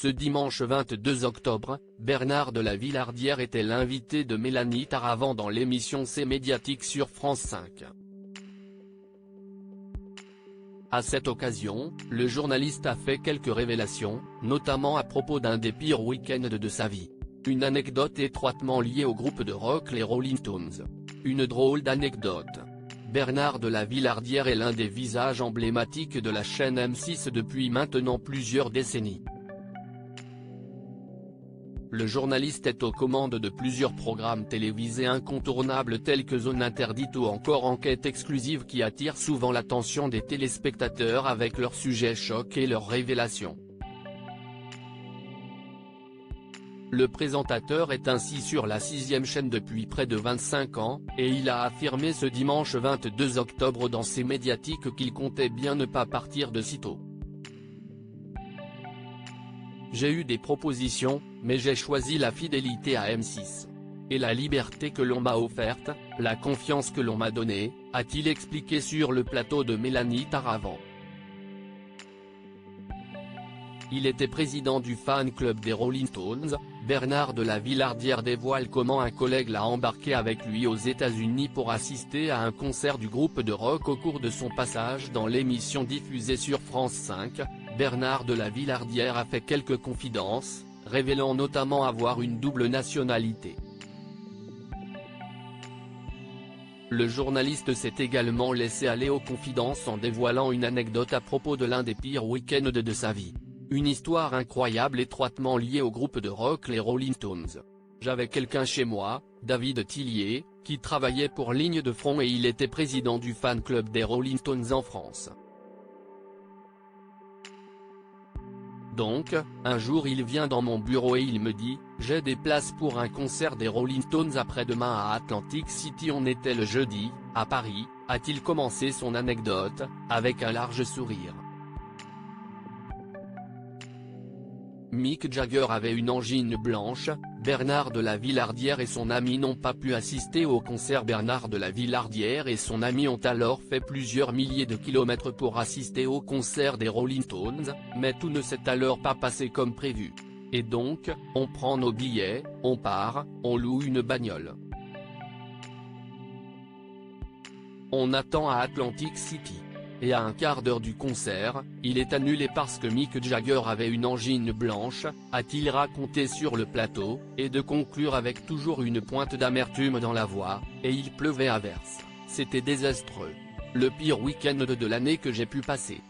Ce dimanche 22 octobre, Bernard de la Villardière était l'invité de Mélanie Taravant dans l'émission C'est médiatique sur France 5. À cette occasion, le journaliste a fait quelques révélations, notamment à propos d'un des pires week-ends de sa vie. Une anecdote étroitement liée au groupe de rock les Rolling Stones. Une drôle d'anecdote. Bernard de la Villardière est l'un des visages emblématiques de la chaîne M6 depuis maintenant plusieurs décennies. Le journaliste est aux commandes de plusieurs programmes télévisés incontournables tels que Zone Interdite ou encore Enquête exclusive qui attirent souvent l'attention des téléspectateurs avec leurs sujets chocs et leurs révélations. Le présentateur est ainsi sur la 6e chaîne depuis près de 25 ans, et il a affirmé ce dimanche 22 octobre dans ses médiatiques qu'il comptait bien ne pas partir de sitôt. J'ai eu des propositions, mais j'ai choisi la fidélité à M6. Et la liberté que l'on m'a offerte, la confiance que l'on m'a donnée, a-t-il expliqué sur le plateau de Mélanie Taravant. Il était président du fan club des Rolling Stones. Bernard de la Villardière dévoile comment un collègue l'a embarqué avec lui aux États-Unis pour assister à un concert du groupe de rock au cours de son passage dans l'émission diffusée sur France 5. Bernard de la Villardière a fait quelques confidences, révélant notamment avoir une double nationalité. Le journaliste s'est également laissé aller aux confidences en dévoilant une anecdote à propos de l'un des pires week-ends de sa vie. Une histoire incroyable étroitement liée au groupe de rock les Rolling Stones. J'avais quelqu'un chez moi, David Tillier, qui travaillait pour Ligne de Front et il était président du fan club des Rolling Stones en France. Donc, un jour il vient dans mon bureau et il me dit « J'ai des places pour un concert des Rolling Stones après-demain à Atlantic City, on était le jeudi, à Paris », a-t-il commencé son anecdote, avec un large sourire. Mick Jagger avait une angine blanche. Bernard de la Villardière et son ami n'ont pas pu assister au concert. Bernard de la Villardière et son ami ont alors fait plusieurs milliers de kilomètres pour assister au concert des Rolling Stones, mais tout ne s'est alors pas passé comme prévu. Et donc, on prend nos billets, on part, on loue une bagnole. On attend à Atlantic City. Et à un quart d'heure du concert, il est annulé parce que Mick Jagger avait une angine blanche, a-t-il raconté sur le plateau, et de conclure avec toujours une pointe d'amertume dans la voix, et il pleuvait à verse. C'était désastreux. Le pire week-end de l'année que j'ai pu passer.